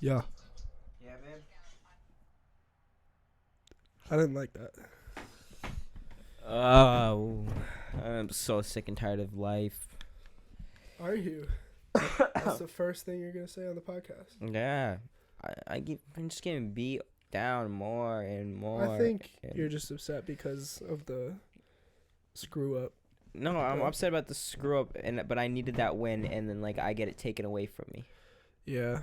Yeah, Yeah, man. I didn't like that. Oh, I'm so sick and tired of life. Are you? That's the first thing you're gonna say on the podcast. Yeah, I'm just getting beat down more and more. I think and you're just upset because of the screw up. no, I'm Yeah. upset about the screw up, but I needed that win, and then like I get it taken away from me. Yeah.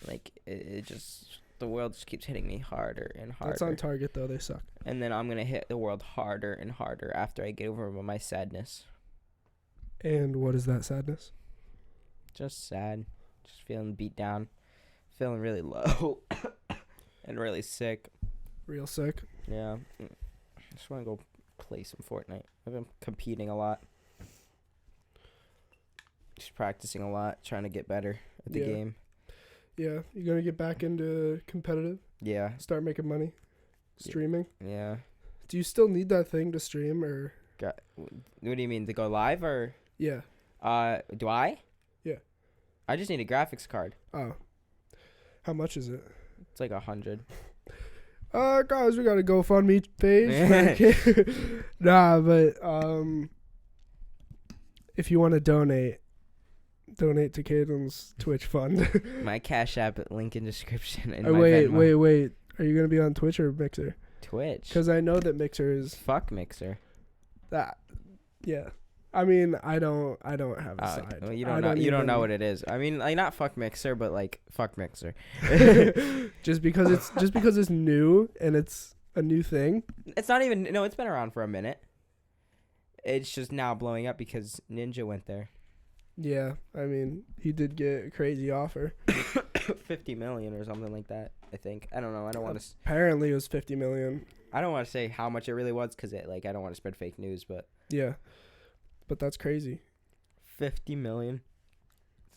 Like it just the world just keeps hitting me harder and harder. That's on target though. They suck. And then I'm gonna hit the world harder and harder after I get over my sadness. And what is that sadness? Just sad, just feeling beat down, feeling really low, and really sick. Real sick. Yeah, just want to go play some Fortnite. I've been competing a lot, just practicing a lot, trying to get better at the game. Yeah, you gonna get back into competitive? Yeah, Start making money? Streaming? yeah. Do you still need that thing to stream or? What do you mean, to go live or? Yeah. Do I? Yeah. I just need a graphics card. Oh. How much is it? It's like 100. Guys, we got a GoFundMe page. Nah, but if you want to donate to Kayden's Twitch fund. My Cash App link in description. And wait. Are you gonna be on Twitch or Mixer? Twitch. Because I know that Mixer is Fuck Mixer. that. Yeah. I mean, I don't have a side. Well, you don't know what it is. I mean, like, not fuck Mixer, but like fuck Mixer. just because it's new and it's a new thing. It's not even. No, it's been around for a minute. It's just now blowing up because Ninja went there. Yeah, I mean, he did get a crazy offer. 50 million or something like that. I think. I don't know. I don't want to. Apparently, it was 50 million. I don't want to say how much it really was because I don't want to spread fake news, but. Yeah, but that's crazy. 50 million.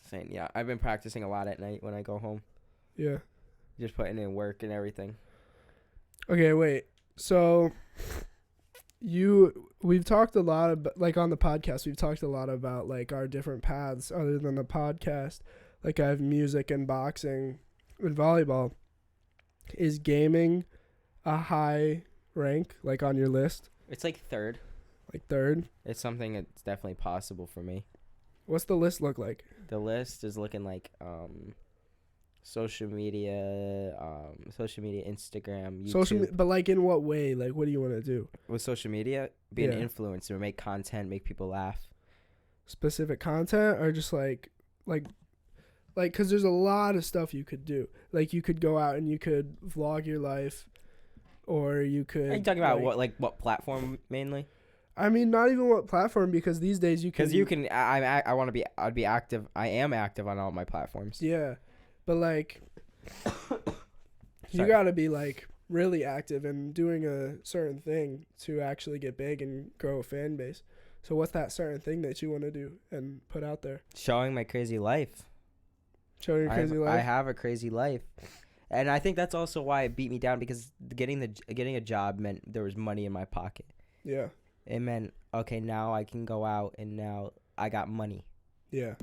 Insane. Yeah, I've been practicing a lot at night when I go home. Yeah. Just putting in work and everything. Okay, wait. So we've talked a lot about, like, on the podcast, we've talked a lot about like our different paths other than the podcast. Like, I have music and boxing and volleyball. Is gaming a high rank, like, on your list? It's like third. Like third? It's something that's definitely possible for me. What's the list look like? The list is looking like social media, Instagram, YouTube. But like, in what way? Like, what do you want to do? With social media, be an Yeah. influencer, make content, make people laugh. Specific content, or just like, because there's a lot of stuff you could do. Like, you could go out and you could vlog your life, or you could. Are you talking about what platform mainly? I mean, not even what platform, because these days you can. Because you can. I'd be active. I am active on all my platforms. Yeah, but like, you Sorry. gotta be like really active and doing a certain thing to actually get big and grow a fan base. So what's that certain thing that you want to do and put out there? Showing my crazy life. Showing your crazy life. I have a crazy life, and I think that's also why it beat me down, because getting a job meant there was money in my pocket. Yeah. It meant, okay, now I can go out and now I got money. Yeah.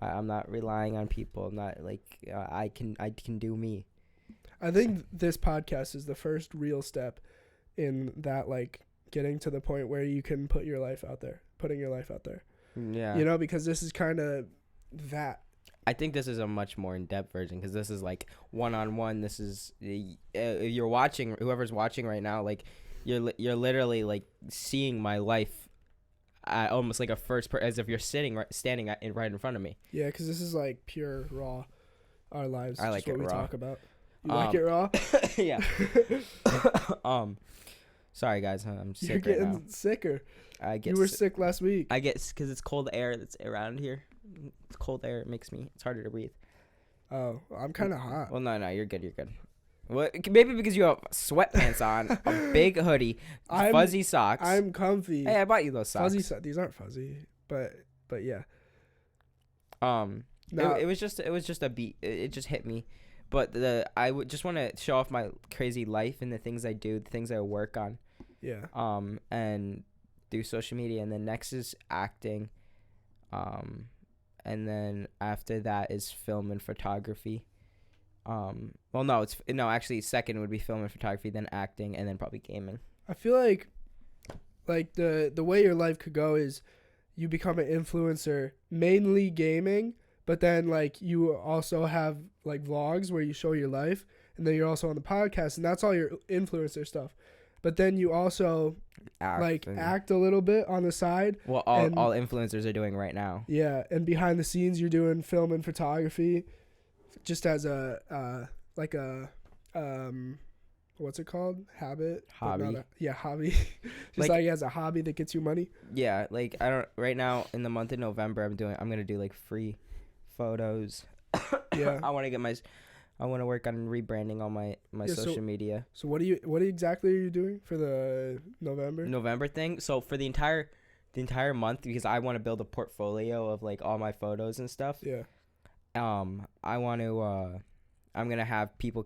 I'm not relying on people. I'm not like I can do me. I think this podcast is the first real step in that, like, getting to the point where you can putting your life out there. Yeah. You know, because this is kind of that. I think this is a much more in-depth version, because this is like one-on-one. This is you're watching, whoever's watching right now, like you're literally like seeing my life almost like a as if you're standing right in front of me. Yeah, because this is like pure raw, our lives. I like just what it we raw. talk about. You like it raw? Yeah. Sorry guys, I'm sick. You're getting sicker. You were sick last week. I get, because it's cold air that's around here. It's cold air. It makes me. It's harder to breathe. Oh, I'm kind of hot. Well, no, you're good. You're good. Well, maybe because you have sweatpants on, a big hoodie, fuzzy socks. I'm comfy. Hey, I bought you those socks. These aren't fuzzy, but yeah. No. It was just a beat. It just hit me. But I would just want to show off my crazy life and the things I do, the things I work on. Yeah. And do social media, and then next is acting. and then after that is film and photography. Well, no, actually, second would be film and photography, then acting, and then probably gaming. I feel like the way your life could go is you become an influencer, mainly gaming, but then like you also have like vlogs where you show your life, and then you're also on the podcast, and that's all your influencer stuff. But then you also act a little bit on the side. Well, all influencers are doing right now. Yeah, and behind the scenes you're doing film and photography, just as a what's it called? Hobby. Hobby. Just like as a hobby that gets you money. Yeah, like I don't right now in the month of November I'm gonna do like free photos. Yeah. I want to work on rebranding all my social media. So what exactly are you doing for the November thing? So for the entire month, because I want to build a portfolio of like all my photos and stuff. Yeah. I want to I'm going to have people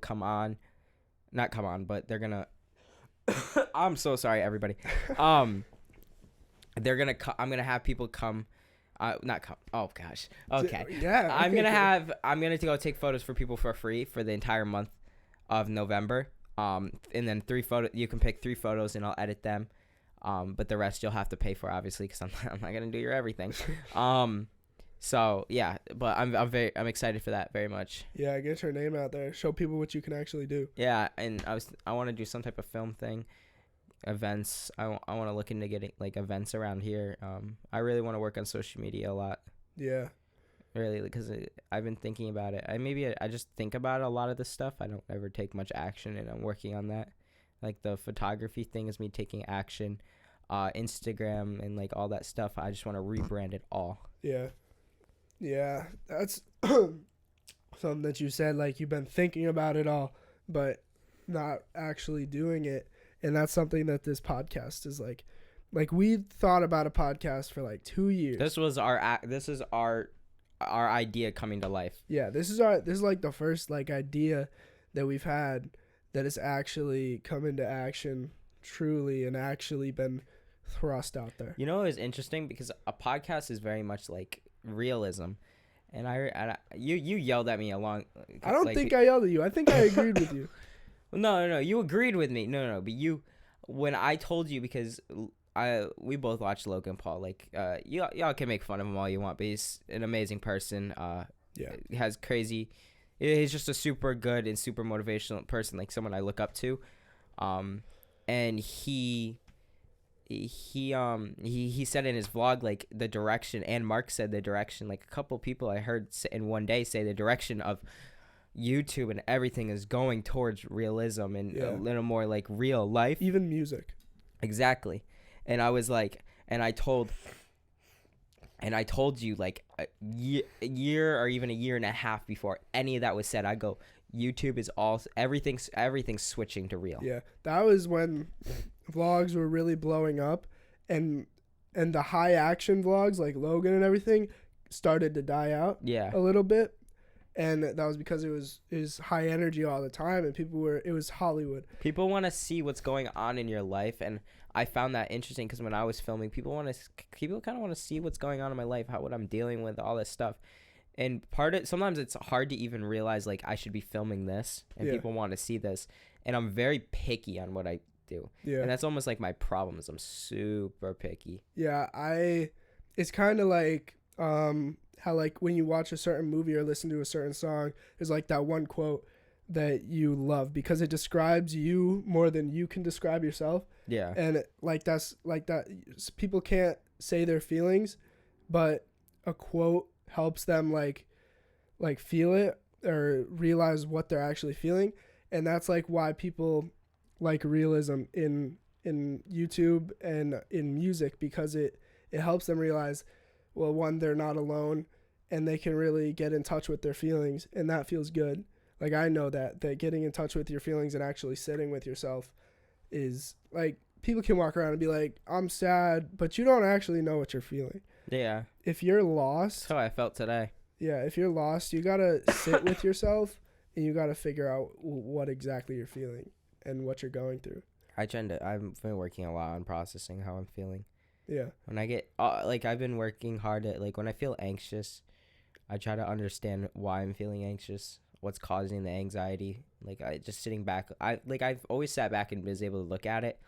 not come on, but they're going to I'm so sorry everybody. I'm going to have people come not come. Oh gosh. Okay. Yeah. I'm gonna go take photos for people for free for the entire month of November. And then you can pick 3 photos and I'll edit them. But the rest you'll have to pay for, obviously, because I'm not gonna do your everything. So yeah, but I'm excited for that very much. Yeah, get your name out there. Show people what you can actually do. Yeah, and I want to do some type of film thing. Events. I want to look into getting like events around here. I really want to work on social media a lot. Yeah. Really, because I've been thinking about it. I just think about a lot of this stuff. I don't ever take much action, and I'm working on that. Like the photography thing is me taking action. Instagram and like all that stuff. I just want to rebrand it all. Yeah. Yeah, that's something that you said. Like you've been thinking about it all, but not actually doing it. And that's something that this podcast is like we thought about a podcast for like 2 years. This is our idea coming to life. Yeah, this is like the first like idea that we've had that has actually come into action truly and actually been thrust out there. You know, it's interesting because a podcast is very much like realism. And you yelled at me along. I don't think I yelled at you. I think I agreed with you. No, you agreed with me. No, but when I told you, because we both watched Logan Paul. Like, y'all can make fun of him all you want, but he's an amazing person. Yeah, He's just a super good and super motivational person, like someone I look up to. And he said in his vlog like the direction, and Mark said the direction. Like a couple people I heard in one day say the direction of YouTube and everything is going towards realism and a little more like real life, even music. Exactly. And I was like, and I told you like a year or even a year and a half before any of that was said, I go, YouTube is everything's switching to real. Yeah, that was when vlogs were really blowing up, and the high action vlogs like Logan and everything started to die out. Yeah, a little bit. And that was because it was high energy all the time, and it was Hollywood. People want to see what's going on in your life, and I found that interesting because when I was filming, people kind of want to see what's going on in my life, what I'm dealing with, all this stuff. And sometimes it's hard to even realize like I should be filming this, and people want to see this, and I'm very picky on what I do. Yeah, and that's almost like my problem is I'm super picky. Yeah, it's kind of like how like when you watch a certain movie or listen to a certain song, there's like that one quote that you love because it describes you more than you can describe yourself. Yeah. And that's like that. People can't say their feelings, but a quote helps them like feel it or realize what they're actually feeling. And that's like why people like realism in YouTube and in music, because it helps them realize, well, one, they're not alone, and they can really get in touch with their feelings, and that feels good. Like, I know that getting in touch with your feelings and actually sitting with yourself is, like, people can walk around and be like, I'm sad, but you don't actually know what you're feeling. Yeah. If you're lost. That's how I felt today. Yeah, if you're lost, you got to sit with yourself, and you got to figure out what exactly you're feeling and what you're going through. I've been working a lot on processing how I'm feeling. Yeah. When I get, I've been working hard at, like, when I feel anxious I try to understand why I'm feeling anxious, what's causing the anxiety. Like I just sitting back. I've always sat back and was able to look at it,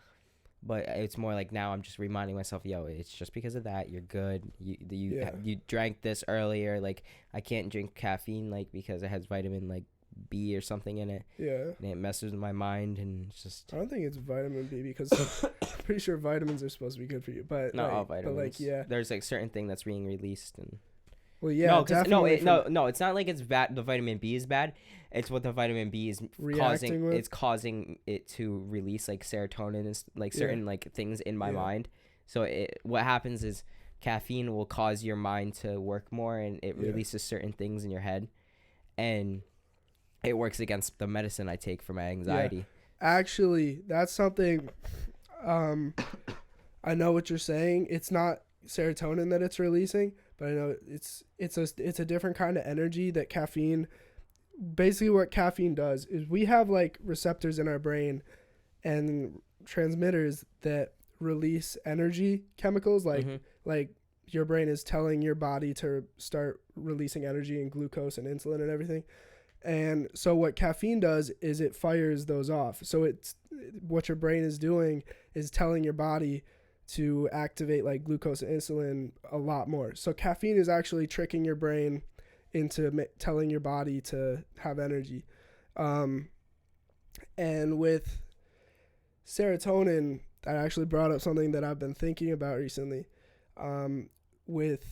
but it's more like now I'm just reminding myself, yo, it's just because of that. You're good. You drank this earlier. Like I can't drink caffeine like because it has vitamin like B or something in it. Yeah. And it messes with my mind and it's just. I don't think it's vitamin B because I'm pretty sure vitamins are supposed to be good for you. But Not like, all vitamins. But like, yeah. There's like certain thing that's being released and. Well, yeah. No, definitely no. It's not like it's bad. The vitamin B is bad. It's what the vitamin B is causing. with? It's causing it to release like serotonin and like certain like things in my mind. So what happens is caffeine will cause your mind to work more, and it releases certain things in your head, and it works against the medicine I take for my anxiety. Yeah. Actually, that's something. I know what you're saying. It's not serotonin that it's releasing, but I know it's a different kind of energy that caffeine. Basically, what caffeine does is we have like receptors in our brain and transmitters that release energy chemicals like your brain is telling your body to start releasing energy and glucose and insulin and everything. And so what caffeine does is it fires those off. So it's what your brain is doing is telling your body to activate like glucose and insulin a lot more. So caffeine is actually tricking your brain into telling your body to have energy. And with serotonin, that actually brought up something that I've been thinking about recently. With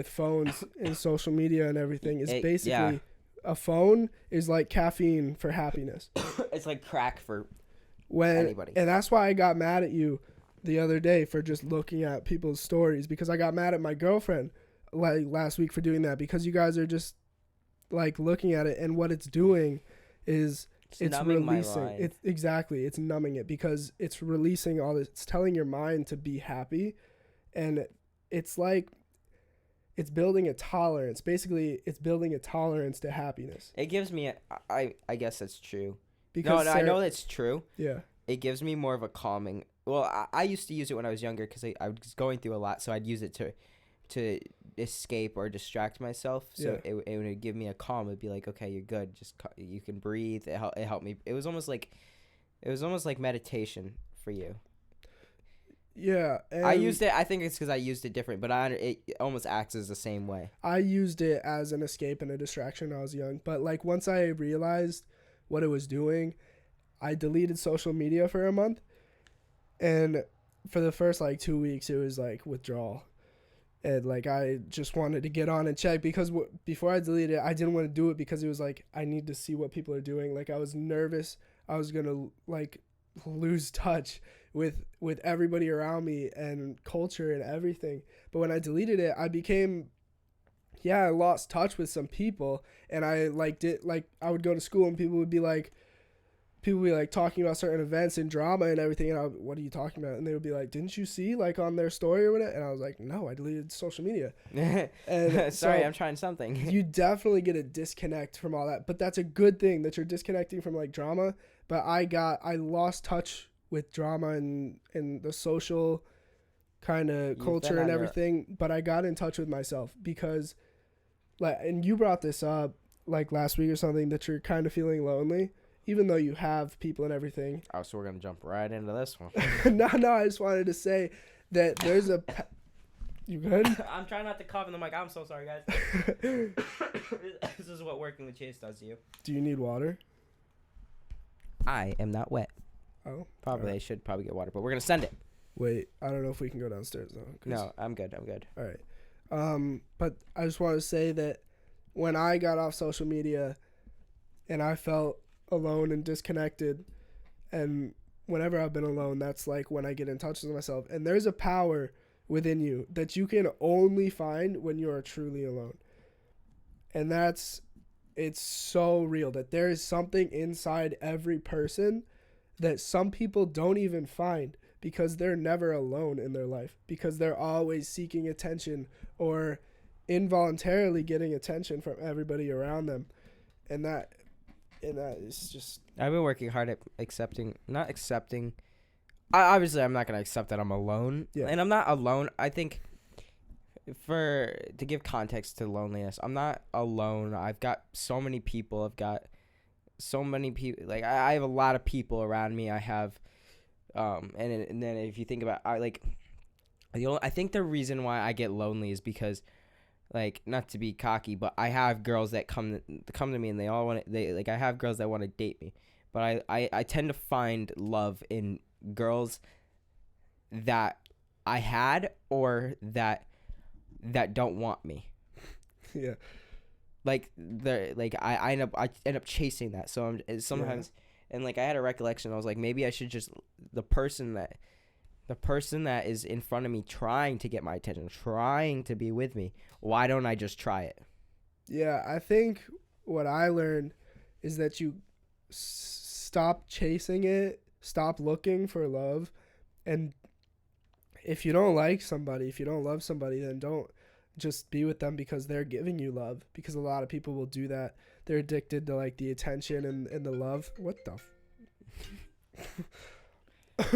phones and social media and everything, is basically a phone is like caffeine for happiness. It's like crack for anybody. And that's why I got mad at you the other day for just looking at people's stories, because I got mad at my girlfriend like last week for doing that, because you guys are just like looking at it, and what it's doing is it's releasing it's numbing it, because it's releasing all this. It's telling your mind to be happy, and it's like it's building a tolerance. Basically, it's building a tolerance to happiness. It gives me I guess that's true. Because I know that's true. Yeah. It gives me more of a calming. Well, I used to use it when I was younger because I was going through a lot, so I'd use it to escape or distract myself. So it would give me a calm. It'd be like, okay, you're good. Just you can breathe. It helped me. It was almost like meditation for you. Yeah, I used it. I think it's because I used it different, but it almost acts as the same way. I used it as an escape and a distraction when I was young, but like once I realized what it was doing, I deleted social media for a month, and for the first like 2 weeks, it was like withdrawal, and like I just wanted to get on and check, because before I deleted it, I didn't want to do it because it was like I need to see what people are doing. Like I was nervous I was gonna like lose touch with everybody around me and culture and everything. But when I deleted it, I lost touch with some people, and I I would go to school and people would be like talking about certain events and drama and everything, and what are you talking about? And they would be like, didn't you see like on their story or whatever? And I was like, no, I deleted social media. And sorry, I'm trying something. You definitely get a disconnect from all that, but that's a good thing that you're disconnecting from like drama. But I lost touch with drama and the social kind of culture and everything, but I got in touch with myself, because like, and you brought this up like last week or something, that you're kind of feeling lonely even though you have people and everything. Oh, so we're gonna jump right into this one. No, I just wanted to say that there's a you good? I'm trying not to cough in the mic. I'm so sorry, guys. This is what working with Chase does to you. Do you need water? I am not wet. Oh, probably. Right. I should probably get water, but we're gonna send it. Wait, I don't know if we can go downstairs though. No, I'm good. All right. But I just want to say that when I got off social media and I felt alone and disconnected, and whenever I've been alone, that's like when I get in touch with myself. And there's a power within you that you can only find when you are truly alone. And it's so real that there is something inside every person that some people don't even find, because they're never alone in their life, because they're always seeking attention or involuntarily getting attention from everybody around them. And that is just... I've been working hard at not accepting. Obviously, I'm not going to accept that I'm alone. Yeah. And I'm not alone. I think to give context to loneliness, I'm not alone. I've got so many people. Like I have a lot of people around me. I have, and then if you think about, I think the reason why I get lonely is because, like, not to be cocky, but I have girls that come to me and I have girls that want to date me, but I tend to find love in girls that I had or that don't want me. Yeah. Like I end up chasing that. So I'm sometimes, and like I had a recollection. I was like, maybe I should just the person that is in front of me trying to get my attention, trying to be with me. Why don't I just try it? Yeah, I think what I learned is that you stop chasing it, stop looking for love, and if you don't like somebody, if you don't love somebody, then don't just be with them because they're giving you love, because a lot of people will do that. They're addicted to like the attention and the love. What the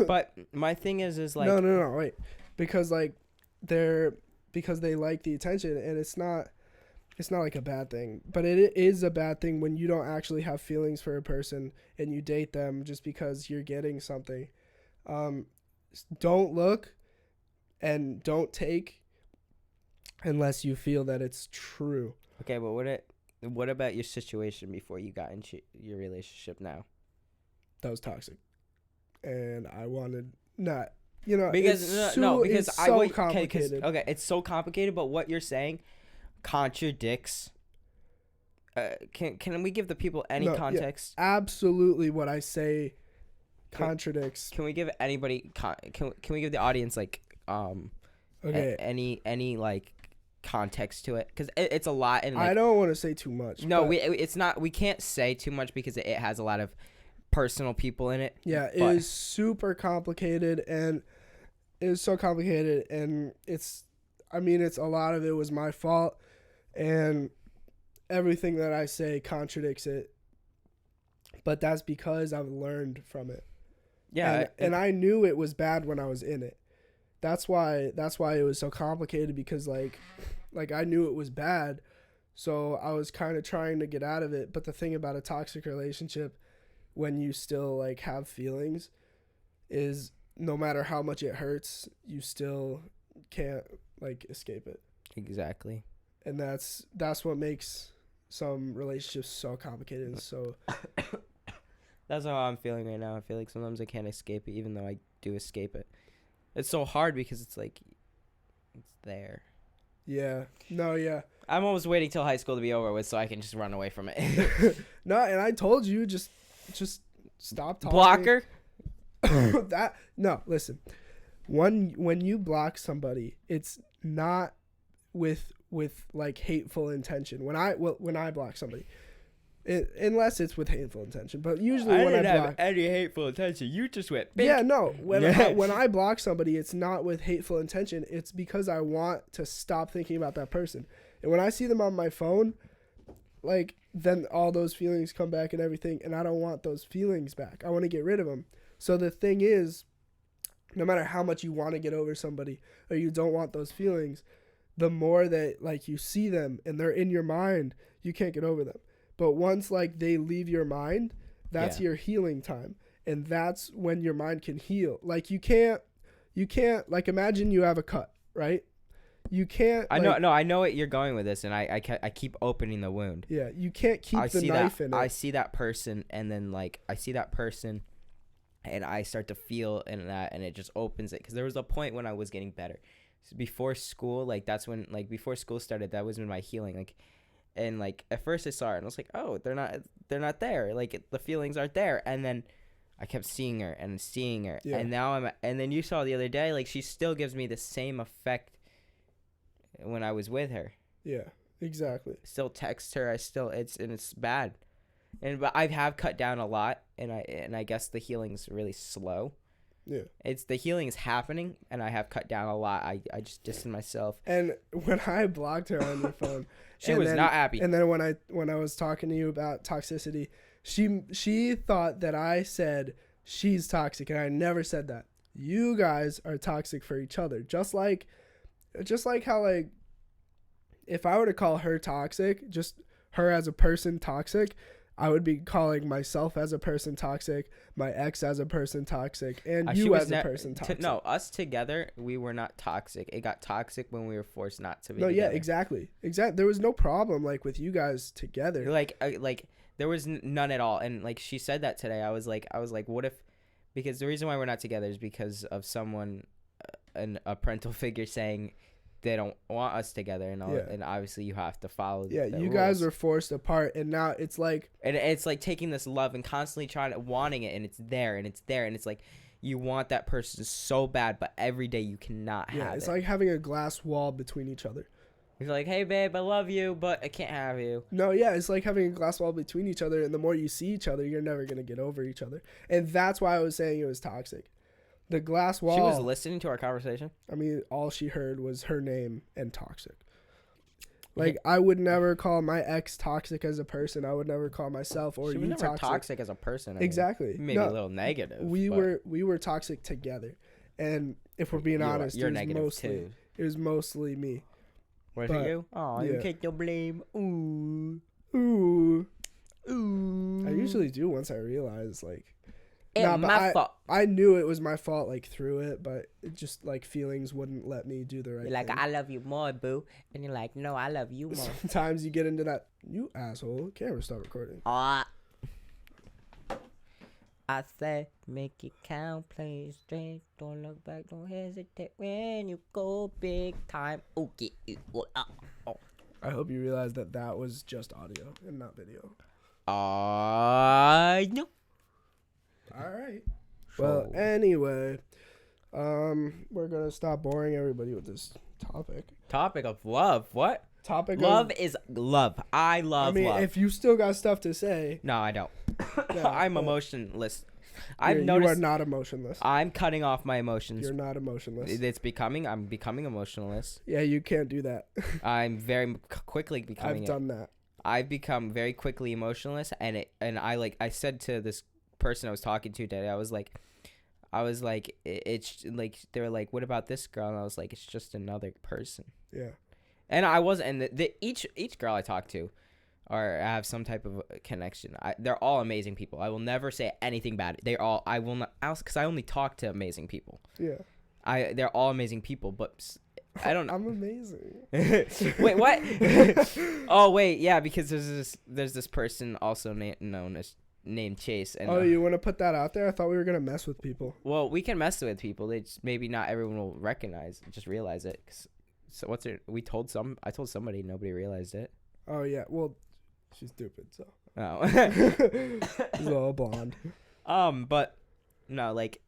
But my thing is like no wait, because like because they like the attention, and it's not like a bad thing, but it is a bad thing when you don't actually have feelings for a person and you date them just because you're getting something. Don't look and don't take unless you feel that it's true. Okay, but what about your situation before you got into your relationship now? That was toxic, and I wanted not. You know, because it's because so complicated. Okay, it's so complicated, but what you're saying contradicts. Can we give the people any context? Yeah, absolutely, what I say contradicts. Can we give anybody? Can we give the audience like okay any like context to it, because it's a lot, and like, I don't want to say too much. No, we can't say too much because it has a lot of personal people in it. Yeah, it is super complicated, and it's so complicated, and it's a lot of it was my fault, and everything that I say contradicts it, but that's because I've learned from it. Yeah, and I knew it was bad when I was in it. That's why it was so complicated, because like I knew it was bad, so I was kind of trying to get out of it. But the thing about a toxic relationship, when you still like have feelings, is no matter how much it hurts, you still can't like escape it. Exactly. And that's what makes some relationships so complicated and so. That's how I'm feeling right now. I feel like sometimes I can't escape it, even though I do escape it. It's so hard because it's like, it's there. Yeah. No, yeah. I'm almost waiting till high school to be over with so I can just run away from it. No, and I told you, just stop talking. Blocker? Listen. When you block somebody, it's not with like hateful intention. When I block somebody, unless it's with hateful intention, but usually I when didn't I block, have any hateful intention. You just went big. Yeah, no. When I block somebody, it's not with hateful intention. It's because I want to stop thinking about that person. And when I see them on my phone, like, then all those feelings come back and everything, and I don't want those feelings back. I want to get rid of them. So the thing is, no matter how much you want to get over somebody or you don't want those feelings, the more that like you see them and they're in your mind, you can't get over them. But once like they leave your mind, that's your healing time. And that's when your mind can heal. Like you can't like, imagine you have a cut, right? You can't. I know what you're going with this, and I keep opening the wound. Yeah, you can't keep the knife in it. I see that person, and then like I see that person, and I start to feel in that, and it just opens it. Because there was a point when I was getting better. So before school, like that's when, like before school started, that was when my healing, like, and like at first I saw her and I was like, oh, they're not there. Like the feelings aren't there, and then I kept seeing her, and now and then you saw the other day, like she still gives me the same effect when I was with her. Yeah, exactly. Still text her. It's bad, but I have cut down a lot, and I guess the healing's really slow. Yeah, it's the healing is happening, and I have cut down a lot. I just distanced myself. And when I blocked her on your phone, she was not happy. And then when I was talking to you about toxicity, she thought that I said she's toxic, and I never said that. You guys are toxic for each other, just like how like if I were to call her toxic, just her as a person toxic, I would be calling myself as a person toxic, my ex as a person toxic, and you as a person toxic. No, us together, we were not toxic. It got toxic when we were forced not to be No, together. yeah, exactly. There was no problem like with you guys together. Like there was none at all. And like she said that today. I was like, what if? Because the reason why we're not together is because of someone, a parental figure saying they don't want us together, and all, and obviously you have to follow. Yeah, the you rules. guys were forced apart, and now it's like, and it's like taking this love and constantly wanting it, and it's there, and it's like you want that person so bad, but every day you cannot have it. Yeah, it's like having a glass wall between each other. You're like, hey babe, I love you, but I can't have you. No, yeah, it's like having a glass wall between each other, and the more you see each other, you're never gonna get over each other, and that's why I was saying it was toxic. The glass wall. She was listening to our conversation. I mean, all she heard was her name and toxic. Like, I would never call my ex toxic as a person. I would never call myself or you never toxic as a person. Exactly. Maybe a little negative. We were toxic together, and if we're being honest, you're negative too. It was mostly me. Was it you? Oh, you take the blame. Ooh. I usually do once I realize, like. It's my fault. I knew it was my fault, like, through it, but it just, like, feelings wouldn't let me do the right thing. You're like, I love you more, boo. And you're like, no, I love you more. Sometimes you get into that, you asshole. Camera, stop recording. I said, make it count, play straight. Don't look back, don't hesitate when you go big time. Okay. I hope you realize that was just audio and not video. No. All right. Well, anyway, we're gonna stop boring everybody with this topic. Topic of love. What? Love is love. I love love. I mean, if you still got stuff to say. No, I don't. I'm emotionless. I've noticed you are not emotionless. I'm cutting off my emotions. You're not emotionless. I'm becoming emotionless. Yeah, you can't do that. I'm very quickly becoming. I've done that. I've become very quickly emotionless, and I said to this person I was talking to today, I was like it's like, they were like, what about this girl? And I was like, it's just another person. Yeah. And I wasn't, and each girl I talk to or have some type of connection. They're all amazing people. I will never say anything bad. I will not, because I only talk to amazing people. Yeah. They're all amazing people, but I don't know. I'm amazing. Wait, what? Oh wait, yeah, because there's this person also named Chase. And, you want to put that out there? I thought we were gonna mess with people. Well, we can mess with people. They just, maybe not everyone will realize it. So I told somebody, nobody realized it. Oh yeah, well, she's stupid, so. Oh. She's all blonde. But no, like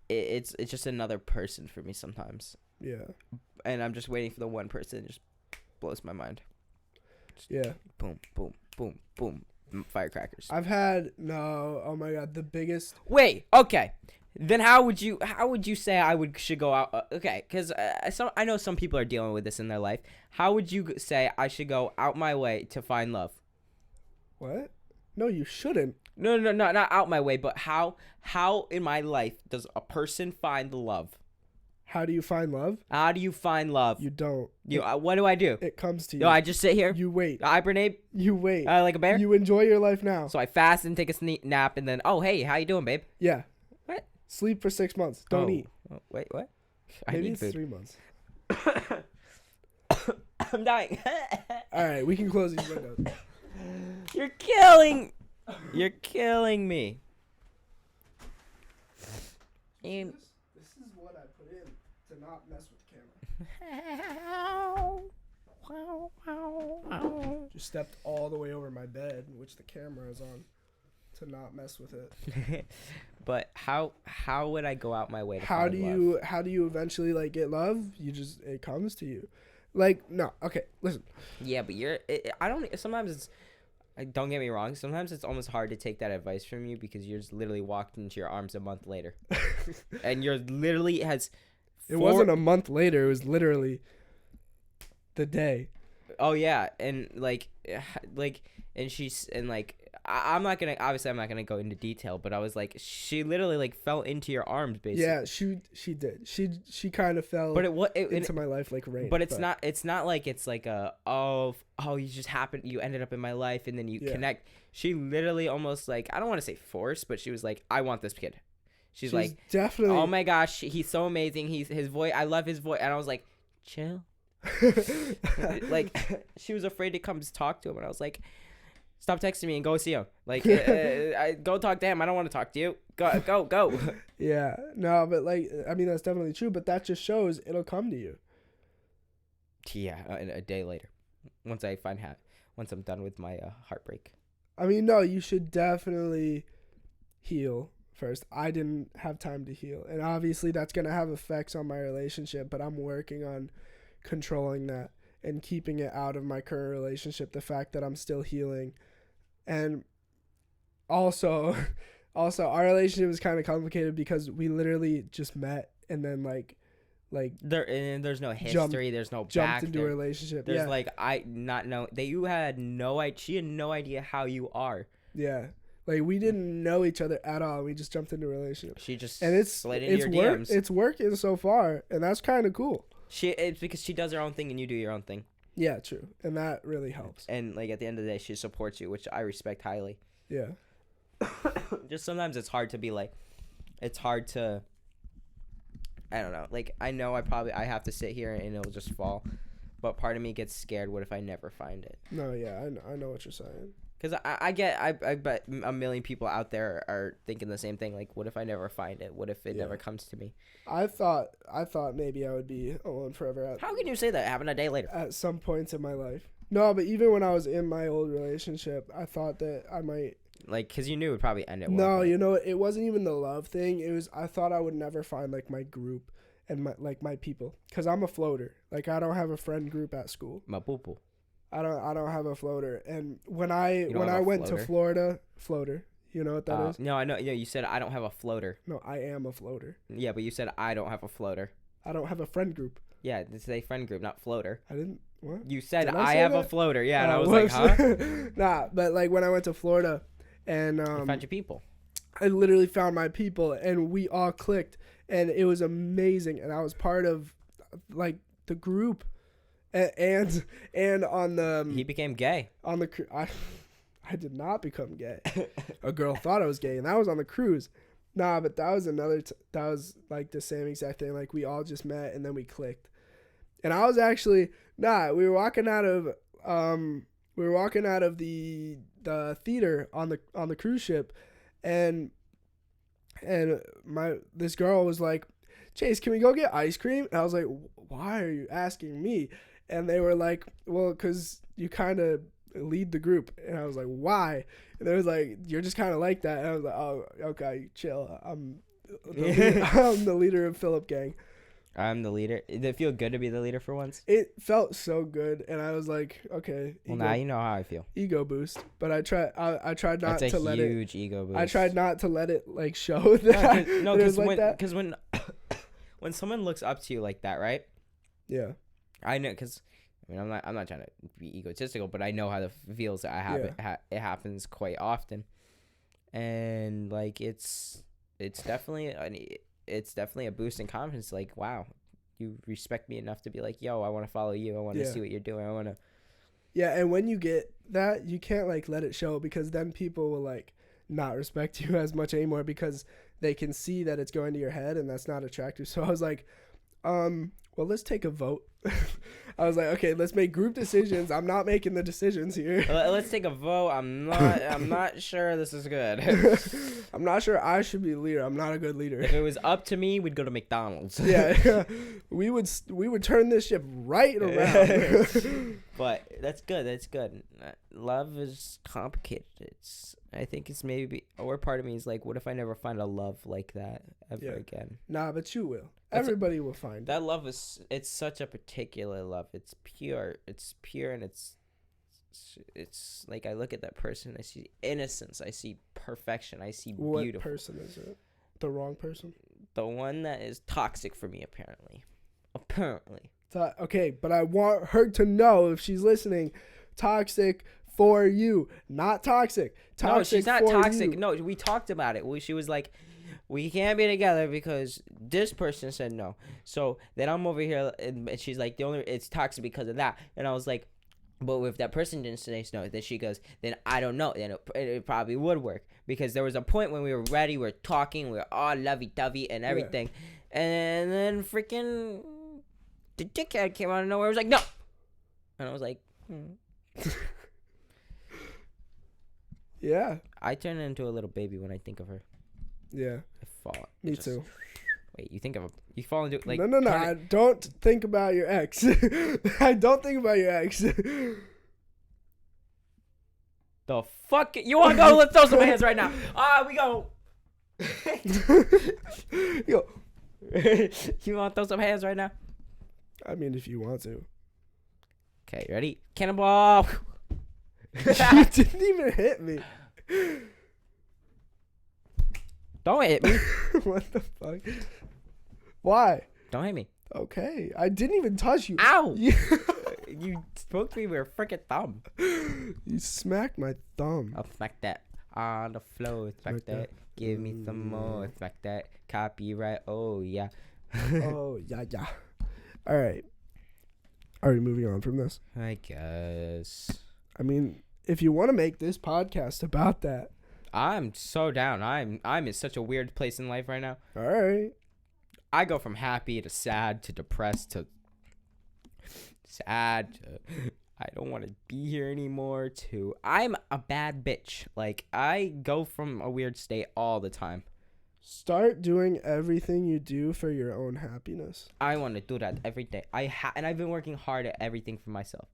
it's just another person for me sometimes. Yeah. And I'm just waiting for the one person that just blows my mind. Just boom, boom, boom, boom. Firecrackers. Oh my god, the biggest. Wait, okay. Then how would you say should go out? Okay, because I know some people are dealing with this in their life. How would you say I should go out my way to find love? What? No, you shouldn't. No, not out my way, but how in my life does a person find love? How do you find love? How do you find love? You don't. What do I do? It comes to you. No, I just sit here. You wait. I hibernate. You wait. Like a bear. You enjoy your life now. So I fast and take a nap, and then, oh hey, how you doing, babe? Yeah. What? Sleep for 6 months. Don't eat. Wait, what? Maybe I need it's food. 3 months. I'm dying. All right, we can close these windows. You're killing me. This is what I put in to not mess with the camera. Just stepped all the way over my bed, which the camera is on, to not mess with it. But how would I go out my way to how find do love? you how do you eventually like get love? It comes to you. Like, no, okay, listen. Yeah, but don't get me wrong, sometimes it's almost hard to take that advice from you because you're just literally walked into your arms a month later. And you're literally It wasn't a month later, it was literally the day. Oh yeah, and and I'm not gonna go into detail, but I was like, she literally like fell into your arms basically. Yeah, she did. She kind of fell But into my life like rain. But it's not like it's like a you ended up in my life and then you connect. She literally almost like, I don't want to say forced, but she was like, I want this kid. She's like, definitely. Oh my gosh, he's so amazing. His voice. I love his voice. And I was like, chill. Like she was afraid to come talk to him, and I was like, stop texting me and go see him. Like, go talk to him. I don't want to talk to you. Go. Yeah, no, but like, I mean, that's definitely true. But that just shows it'll come to you. Yeah, a day later, once I'm done with my heartbreak. I mean, no, you should definitely heal first. I didn't have time to heal, and obviously that's gonna have effects on my relationship. But I'm working on controlling that and keeping it out of my current relationship. The fact that I'm still healing, and also our relationship is kind of complicated because we literally just met and then like there's no history, there's no jumped into a relationship. There's like you had no idea. She had no idea how you are. Yeah. Like, we didn't know each other at all. We just jumped into a relationship. She just slid into your DMs. It's working so far, and that's kind of cool. It's because she does her own thing and you do your own thing. Yeah, true. And that really helps. And like at the end of the day, she supports you, which I respect highly. Yeah. Just sometimes it's hard to be like, I don't know. Like, I know I have to sit here and it'll just fall. But part of me gets scared. What if I never find it? No, yeah, I know what you're saying. Because I bet a million people out there are thinking the same thing. Like, what if I never find it? What if it never comes to me? I thought maybe I would be alone forever. How can you say that? Happened a day later. At some points in my life. No, but even when I was in my old relationship, I thought that I might. Like, because you knew it would probably end it. No, you know, it wasn't even the love thing. It was, I thought I would never find, like, my group and my people. Because I'm a floater. Like, I don't have a friend group at school. My poo-poo. I don't have a floater. And when I went to Florida, floater, you know what that is? No, I know. Yeah, you said I don't have a floater. No, I am a floater. Yeah, but you said I don't have a floater. I don't have a friend group. Yeah, this is a friend group, not floater. I didn't. What? You said I have a floater. Yeah, and I was whoops. like, huh? Nah, but like when I went to Florida, and you found your people. I literally found my people, and we all clicked, and it was amazing. And I was part of like the group. And on the he became gay on the I did not become gay. A girl thought I was gay, and that was on the cruise. Nah, but that was that was like the same exact thing. Like, we all just met and then we clicked. And I was actually we were walking out of the theater on the cruise ship, and this girl was like, Chase, can we go get ice cream? And I was like, why are you asking me? And they were like, well, because you kind of lead the group. And I was like, why? And they was like, you're just kind of like that. And I was like, oh, okay, chill. I'm the leader of Phillip Gang. I'm the leader. Did it feel good to be the leader for once? It felt so good. And I was like, okay. Well, now you know how I feel. Ego boost. But I tried not to let it. That's a huge ego boost. I tried not to let it, like, show that. No, because when someone looks up to you like that, right? Yeah. I know, because I mean, I'm not trying to be egotistical, but I know how it feels. That it happens quite often, and like it's definitely a boost in confidence. Like, wow, you respect me enough to be like, yo, I want to follow you. I want to see what you're doing. I want to. Yeah, and when you get that, you can't like let it show, because then people will like not respect you as much anymore because they can see that it's going to your head, and that's not attractive. So I was like, well, let's take a vote. I was like, okay, let's make group decisions. I'm not making the decisions here. Let's take a vote. I'm not sure this is good. I'm not sure I should be the leader. I'm not a good leader. If it was up to me, we'd go to McDonald's. Yeah. We would turn this ship right around. But that's good. That's good. Love is complicated. I think it's maybe, or part of me is like, what if I never find a love like that ever again? Nah, but you will. Everybody will find that love. It's such a particular love. It's pure, and it's like, I look at that person, I see innocence, I see perfection, I see beautiful. What person is it? The wrong person? The one that is toxic for me, apparently. Okay, but I want her to know, if she's listening, toxic for you, not toxic. Toxic No, she's not for toxic. you. No, we talked about it. She was like, we can't be together because this person said no. So then I'm over here, and she's like, it's toxic because of that. And I was like, but if that person didn't say no, then she goes, then I don't know. Then it probably would work, because there was a point when we were ready, we were talking, we were all lovey-dovey and everything. Yeah. And then freaking the dickhead came out of nowhere. It was like, no. And I was like, Yeah. I turn into a little baby when I think of her. Yeah. I fall. Me too. Wait, you fall into like no. I don't think about your ex. I don't think about your ex. The fuck? You want to go? Let's throw some hands right now. We go. Yo. You want to throw some hands right now? I mean, if you want to. Okay, ready? Cannonball. You didn't even hit me. Don't hit me. What the fuck? Why? Don't hit me. Okay. I didn't even touch you. Ow! You spoke to me with your freaking thumb. You smacked my thumb. I'll smack that on the floor. Smack that. Give me some more. Smack that. Copyright. Oh, yeah. Oh, yeah. All right. Are we moving on from this? I guess. I mean, if you want to make this podcast about that. I'm so down. I'm in such a weird place in life right now. All right. I go from happy to sad to depressed to sad to I don't want to be here anymore to I'm a bad bitch. Like, I go from a weird state all the time. Start doing everything you do for your own happiness. I want to do that every day. And I've been working hard at everything for myself.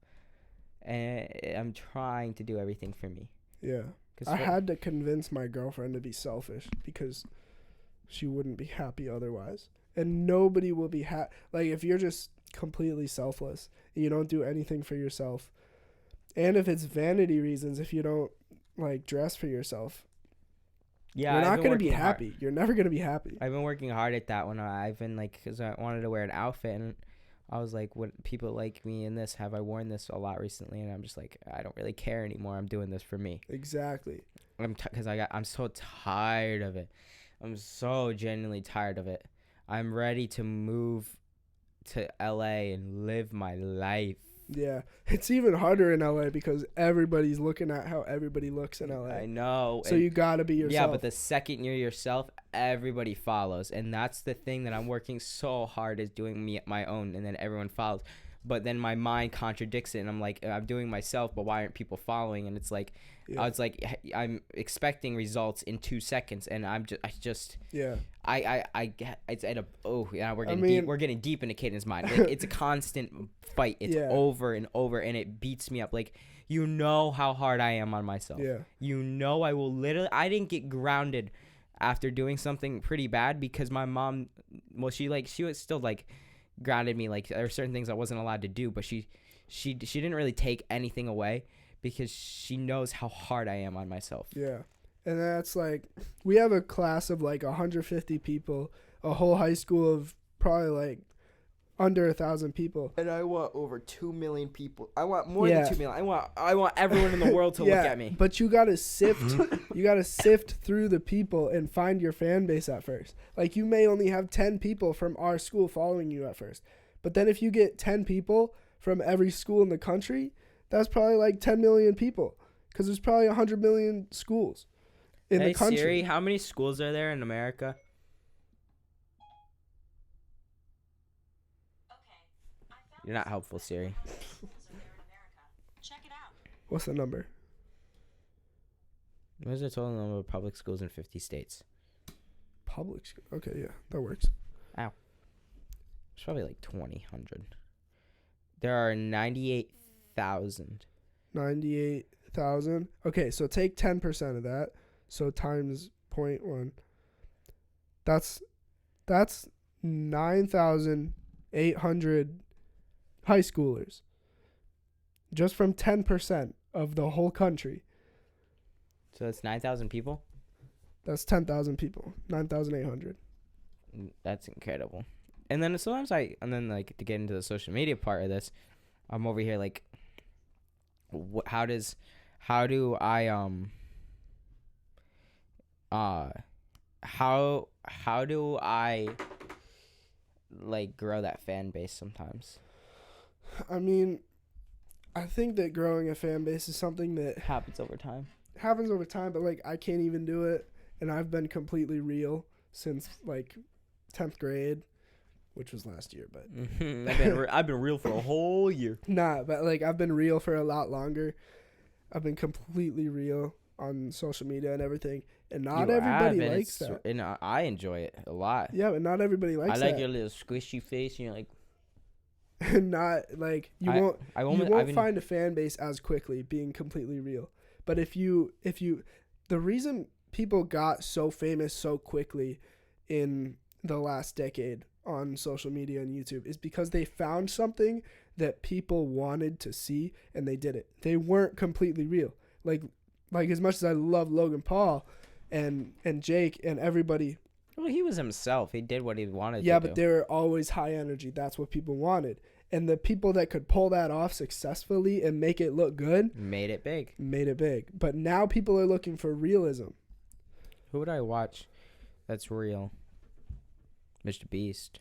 And I'm trying to do everything for me. Yeah. I had to convince my girlfriend to be selfish because she wouldn't be happy otherwise. And nobody will be happy. Like, if you're just completely selfless and you don't do anything for yourself, and if it's vanity reasons, if you don't, like, dress for yourself, you're not going to be happy. Hard. You're never going to be happy. I've been working hard at that one. I've been, like, because I wanted to wear an outfit, and I was like, what people like me in this? Have I worn this a lot recently? And I'm just like, I don't really care anymore. I'm doing this for me. Exactly. I'm so tired of it. I'm so genuinely tired of it. I'm ready to move to LA and live my life. Yeah. It's even harder in LA because everybody's looking at how everybody looks in LA. I know. So you got to be yourself. Yeah, but the second you're yourself, everybody follows. And that's the thing that I'm working so hard is doing me my own, and then everyone follows. But then my mind contradicts it, and I'm like, I'm doing myself, but why aren't people following? And it's like, yeah. It's like I'm expecting results in 2 seconds, and yeah. It's at a we're getting deep into Kayden's mind. Like, it's a constant fight. It's over and over, and it beats me up. Like, you know how hard I am on myself. Yeah. You know I didn't get grounded after doing something pretty bad because my mom, she was still like grounded me. Like, there were certain things I wasn't allowed to do, but she didn't really take anything away because she knows how hard I am on myself. Yeah. And that's like, we have a class of like 150 people, a whole high school of probably like under 1,000 people. And I want over 2 million people. I want more than 2 million. I want everyone in the world to look at me. But you got to sift through the people and find your fan base at first. Like, you may only have 10 people from our school following you at first. But then if you get 10 people from every school in the country, that's probably like 10 million people, because there's probably 100 million schools in the country. Siri, how many schools are there in America? You're not helpful, Siri. Check it out. What's the number? What is the total number of public schools in 50 states? Public school. Okay, yeah, that works. Ow. It's probably like 2,000. There are 98,000. 98,000. Okay, so take 10% of that. So times 0.1. That's 9,800 high schoolers. Just from 10% of the whole country. So that's 9,000 people? That's 10,000 people. 9,800. That's incredible. And then sometimes like to get into the social media part of this, I'm over here like, how does how do I how do I like grow that fan base sometimes? I mean, I think that growing a fan base is something that Happens over time. happens over time, but like I can't even do it, and I've been completely real since like 10th grade, which was last year, but I've been real for a whole year. nah, but like I've been real for a lot longer. I've been completely real on social media and everything, and not You everybody have, and likes that. and I enjoy it a lot. Yeah, but not everybody likes I like that. your little squishy face. And you're like, And not like you I won't I've been- find a fan base as quickly being completely real. But if you the reason people got so famous so quickly in the last decade on social media and YouTube is because they found something that people wanted to see and they did it. They weren't completely real. Like as much as I love Logan Paul and Jake and everybody, Well, he was himself. He did what he wanted yeah, to but do. they were always high energy. That's what people wanted. And the people that could pull that off successfully and make it look good Made it big. made it big. But now people are looking for realism. Who would I watch that's real? Mr. Beast.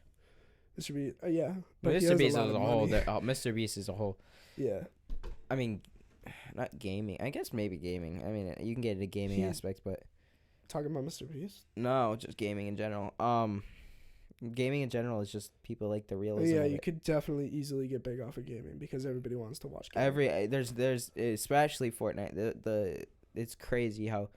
This should be yeah. But he Mr. has Beast a as lot a of whole. money. Mr. Beast as a whole. Yeah. I mean, not gaming. I guess maybe gaming. I mean, you can get into gaming He- aspects, but Talking about Mr. Beast. no, just gaming in general. Gaming in general is just people like the realism. Yeah, of you it. could definitely easily get big off of gaming because everybody wants to watch gaming. There's especially Fortnite. It's crazy how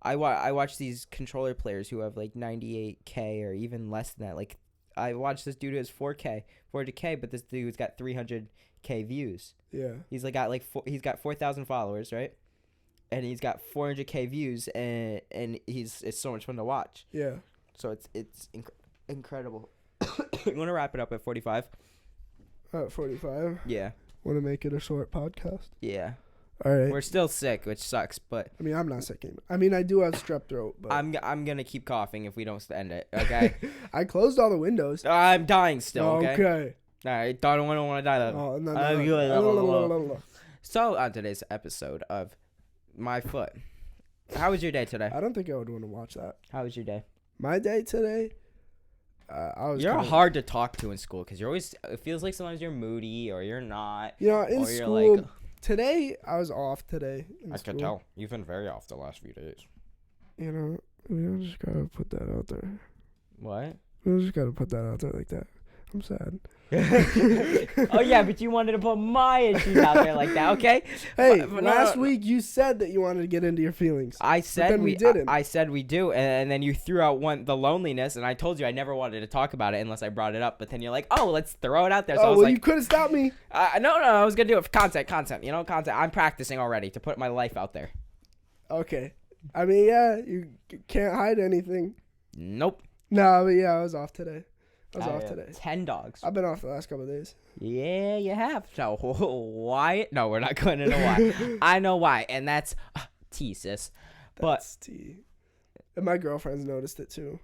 I watch these controller players who have like 98K or even less than that. Like I watched this dude who has 400K, but this dude's got 300K views. Yeah. He's like he's got 4,000 followers, right? And he's got 400K views, and it's so much fun to watch. Yeah. So it's incredible. You want to wrap it up at 45? 45. Yeah, Want to make it a short podcast. yeah. All right. We're still sick, which sucks, but I mean, I'm not sick anymore. I mean, I do have strep throat, but I'm gonna keep coughing if we don't end it. Okay. I closed all the windows. I'm dying still. Okay. Okay. All right. Don't want to die though. Oh, no, Uh, So on today's episode of My Foot, how was your day today? I don't think I would want to watch that. How was your day? My day today, You're hard to talk to in school because you're always. It feels like sometimes you're moody or you're not. You know, in or you're school like, today, I was off today. In school. You've been very off the last few days. You know, we just gotta put that out there. What? We just gotta put that out there like that. I'm sad. Oh yeah, but you wanted to put my issues out there like that, okay? Hey, But last week you said that you wanted to get into your feelings. I said then we we didn't. I said we do, and then you threw out the loneliness, and I told you I never wanted to talk about it unless I brought it up. But then you're like, oh, let's throw it out there. So I Oh, was well, like, you could have stopped me. no, I was gonna do it for content. Content. I'm practicing already to put my life out there. Okay. I mean, yeah, you can't hide anything. Nope. No, but yeah, I was off today. I was off today. 10 dogs. I've been off the last couple of days. Yeah, you have. So why? No, we're not going into why. I know why, and that's tea, sis. That's tea. And my girlfriend's noticed it too.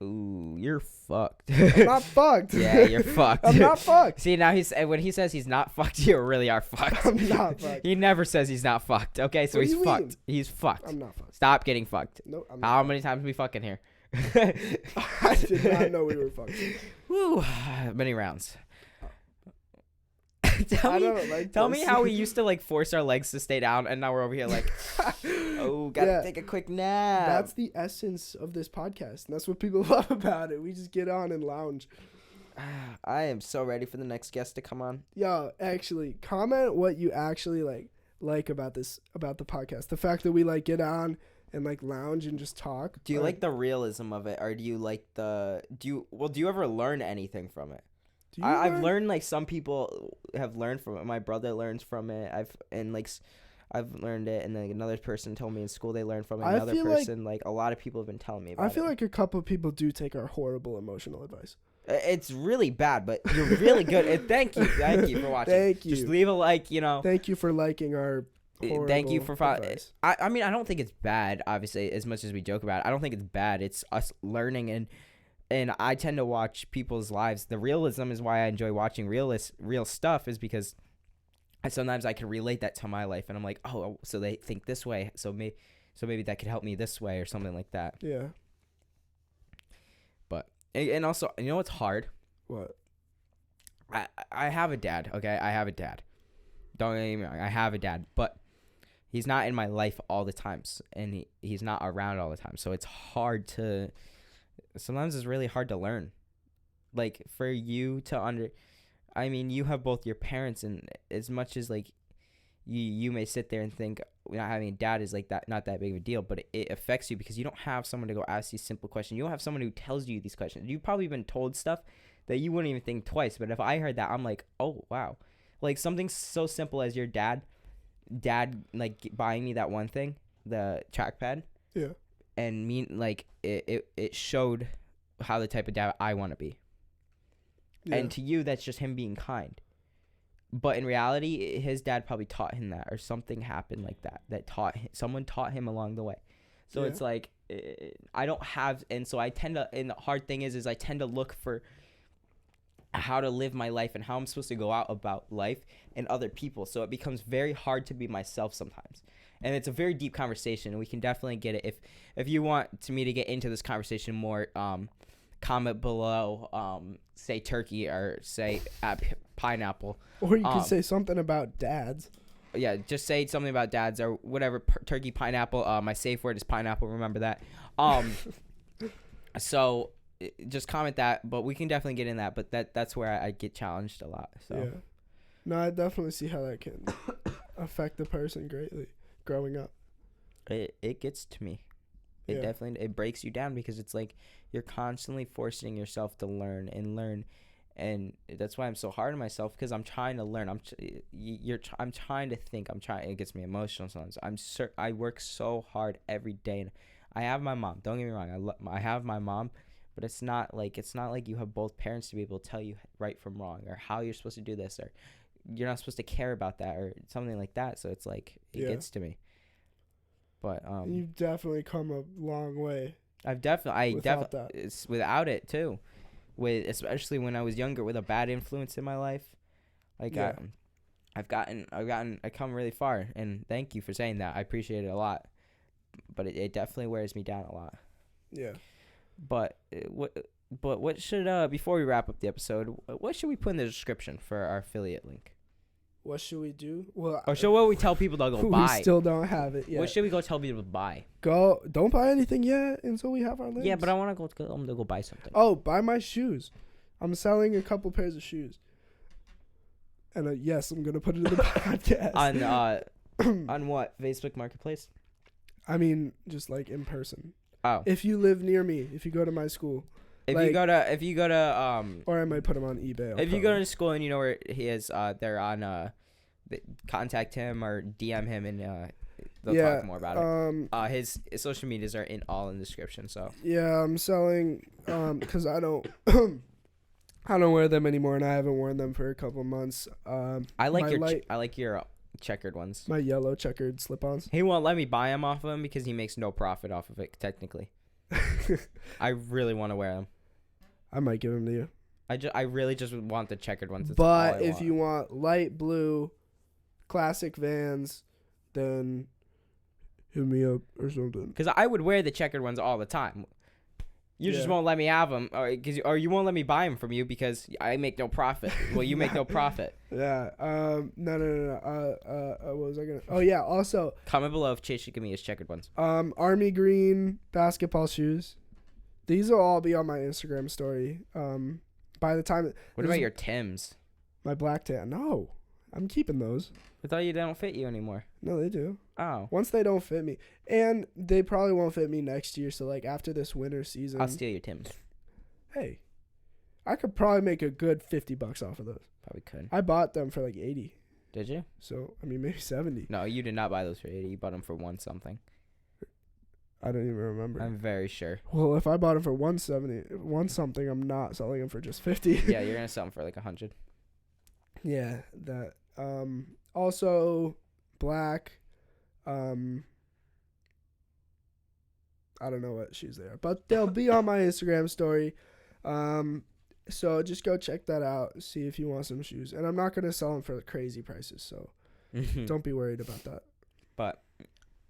Ooh, you're fucked. I'm not fucked. Yeah, you're fucked. I'm not fucked. See, now when he says he's not fucked, you really are fucked. I'm not fucked. He never says he's not fucked. Okay, so What do he's you fucked. mean? He's fucked. I'm not fucked. Stop getting fucked. No, I'm not. How many times we fucking here? I did not know we were fucked. Woo, many rounds. I tell don't like me this. how we used to like force our legs to stay down, and now we're over here like, oh, gotta Yeah. take a quick nap. That's the essence of this podcast. And that's what people love about it. We just get on and lounge. I am so ready for the next guest to come on. Yo, actually, comment what you actually like about the podcast. The fact that we like get on and like lounge and just talk. Do you like the realism of it, or do you like do you ever learn anything from it? Do you I've learn? learned, like, some people have learned from it. My brother learns from it. I've learned it, and then another person told me in school they learned from it. I Another feel person, like a lot of people have been telling me about it. I feel like a couple of people do take our horrible emotional advice. It's really bad, but you're really good. And thank you for watching. Thank you. Just leave a like, Thank you for liking our horrible Thank you for advice. I mean, I don't think it's bad, obviously, as much as we joke about it. I don't think it's bad. It's us learning, and I tend to watch people's lives. The realism is why I enjoy watching real stuff, is because sometimes I can relate that to my life, and I'm like, oh, so they think this way, so maybe that could help me this way or something like that. Yeah. But and also, you know what's hard? What? I have a dad. Okay, I have a dad. Don't get me wrong. I have a dad, but he's not in my life all the times, and he's not around all the time. So it's hard to. Sometimes it's really hard to learn. Like for you to I mean, you have both your parents, and as much as like you may sit there and think not having a dad is like that, not that big of a deal, but it affects you because you don't have someone to go ask these simple questions. You don't have someone who tells you these questions. You've probably been told stuff that you wouldn't even think twice. But if I heard that, I'm like, oh wow, like something so simple as your dad like buying me that one thing, the trackpad. Yeah. And like it showed how the type of dad I want to be. Yeah. And to you, that's just him being kind. But in reality, his dad probably taught him that, or something happened like that someone taught him along the way. So Yeah. it's like I don't have, and so I tend to. And the hard thing is I tend to look for how to live my life and how I'm supposed to go out about life and other people. So it becomes very hard to be myself sometimes. And it's a very deep conversation, and we can definitely get it. If you want me to get into this conversation more, comment below, say turkey or say pineapple. Or you could say something about dads. Yeah, just say something about dads or whatever. Turkey, pineapple. My safe word is pineapple. Remember that. So just comment that, but we can definitely get in that. But that's where I get challenged a lot. So. Yeah. No, I definitely see how that can affect the person greatly growing up. It gets to me. It definitely it breaks you down because it's like you're constantly forcing yourself to learn, and that's why I'm so hard on myself because I'm trying to learn. I'm trying to think. It gets me emotional sometimes. I work so hard every day. And I have my mom. Don't get me wrong. I have my mom, but it's not like you have both parents to be able to tell you right from wrong or how you're supposed to do this or you're not supposed to care about that or something like that. So it's like it gets to me. But you've definitely come a long way. It's without it too, especially when I was younger with a bad influence in my life. Like I've come really far, and thank you for saying that. I appreciate it a lot. But it definitely wears me down a lot. Yeah. But what should before we wrap up the episode, what should we put in the description for our affiliate link? What should we do? Well, what we tell people to go buy? We still don't have it yet. What should we go tell people to buy? Don't buy anything yet until we have our links. Yeah, but I want to go buy something. Oh, buy my shoes. I'm selling a couple pairs of shoes. And yes, I'm gonna put it in the podcast. On what? Facebook Marketplace? I mean, just like in person. Oh. If you live near me, if you go to my school. If you go to or I might put him on eBay. If you go to school and you know where he is, they're on contact him or DM him and they'll talk more about it. His social medias are all in the description. So yeah, I'm selling because I don't I don't wear them anymore and I haven't worn them for a couple months. I like your checkered ones. My yellow checkered slip-ons. He won't let me buy them off of him because he makes no profit off of it technically. I really want to wear them. I might give them to you. I really just want the checkered ones. That's but if you want light blue, classic Vans, then hit me up or something. Because I would wear the checkered ones all the time. You just won't let me have them, or you won't let me buy them from you because I make no profit. Well, you make no profit. Yeah. No. What was I gonna? Oh yeah. Also, comment below if Chase should give me his checkered ones. Army green basketball shoes. These will all be on my Instagram story. By the time. What about your Tims? My black tan. No, I'm keeping those. I thought they don't fit you anymore. No, they do. Oh. Once they don't fit me, and they probably won't fit me next year. So like after this winter season, I'll steal your Tims. Hey, I could probably make a good $50 off of those. Probably could. I bought them for like 80. Did you? So I mean maybe 70. No, you did not buy those for 80. You bought them for 1 something. I don't even remember. I'm very sure. Well, if I bought them for 170, 1 something, I'm not selling them for just 50. Yeah, you're gonna sell them for like 100. Yeah, that. Also, black. I don't know what shoes they are, but they'll be on my Instagram story. So just go check that out. See if you want some shoes. And I'm not gonna sell them for crazy prices. So don't be worried about that. But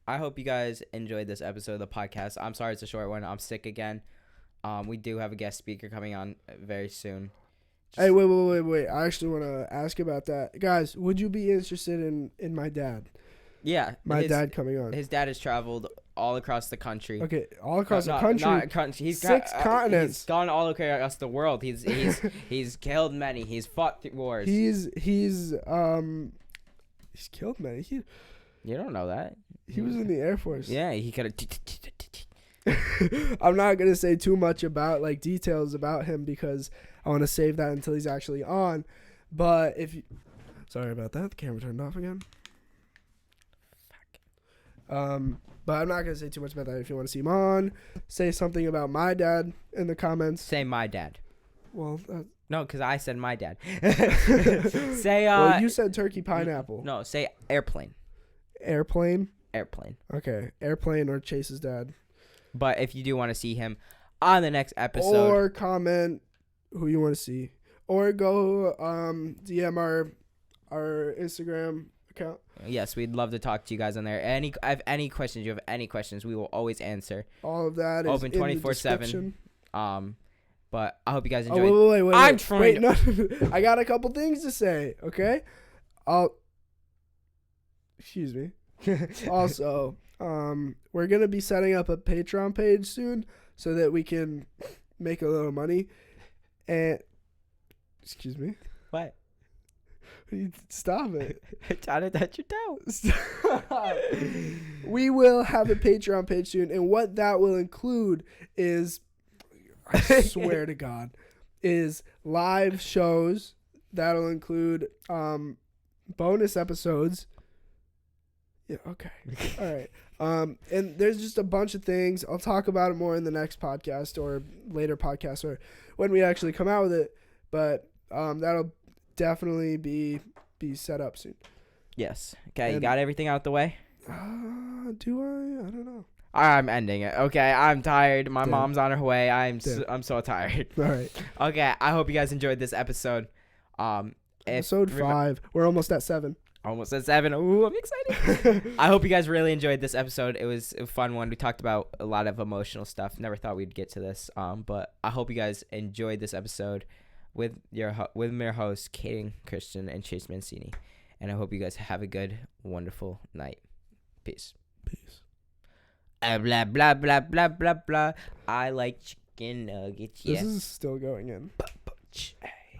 I hope you guys enjoyed this episode of the podcast. I'm sorry it's a short one. I'm sick again. We do have a guest speaker coming on very soon. Hey, wait. I actually want to ask about that. Guys, would you be interested in my dad? Yeah. My dad coming on. His dad has traveled all across the country. Okay, all across the country. Not country. He's Six continents. He's gone all across the world. He's killed many. He's fought wars. He's killed many. You don't know that. He was in the Air Force. Yeah, he could have. I'm not gonna say too much about like details about him because I want to save that until he's actually on. But sorry about that. The camera turned off again. But I'm not gonna say too much about that. If you want to see him on, say something about my dad in the comments. Say my dad. Well, No, because I said my dad. Say well, you said turkey pineapple. No, say airplane. Airplane. Airplane. Okay, airplane or Chase's dad. But if you do want to see him on the next episode, or comment who you want to see, or go DM our Instagram account. Yes, we'd love to talk to you guys on there. Any questions, you have any questions, we will always answer. All of that is open 24/7. But I hope you guys enjoyed. Oh, wait. I'm trying. No. I got a couple things to say. Okay, excuse me. Also, we're gonna be setting up a Patreon page soon so that we can make a little money. And excuse me. What? Stop it. I'm trying to touch your toe. We will have a Patreon page soon, and what that will include is, I swear to God, is live shows. That'll include bonus episodes. Yeah, okay. All right. And there's just a bunch of things. I'll talk about it more in the next podcast or later podcast or when we actually come out with it. But that'll definitely be set up soon. Yes. Okay, And you got everything out the way? Do I? I don't know. I'm ending it. Okay, I'm tired. My Damn. mom's on her way. I'm Damn. so tired. All right. Okay, I hope you guys enjoyed this episode. Episode 5. We're almost at 7. Almost at 7. Ooh, I'm excited. I hope you guys really enjoyed this episode. It was a fun one. We talked about a lot of emotional stuff. Never thought we'd get to this. But I hope you guys enjoyed this episode with your hosts, Kayden, Christian, and Chase Mancini. And I hope you guys have a good, wonderful night. Peace. Blah, blah, blah, blah, blah, blah. I like chicken nuggets. Yeah. This is still going in.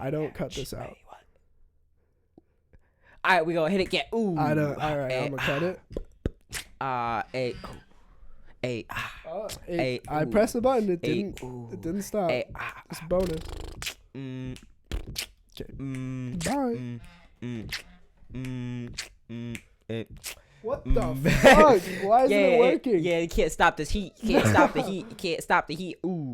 I don't cut this out. All right, we go hit it. Get ooh. I don't. All right, I'm gonna cut it. I pressed the button. It didn't. It didn't stop. It's bonus. Okay. Bye. What the fuck? Why isn't it working? Yeah, you can't stop this heat. You can't stop the heat. You can't stop the heat. Ooh.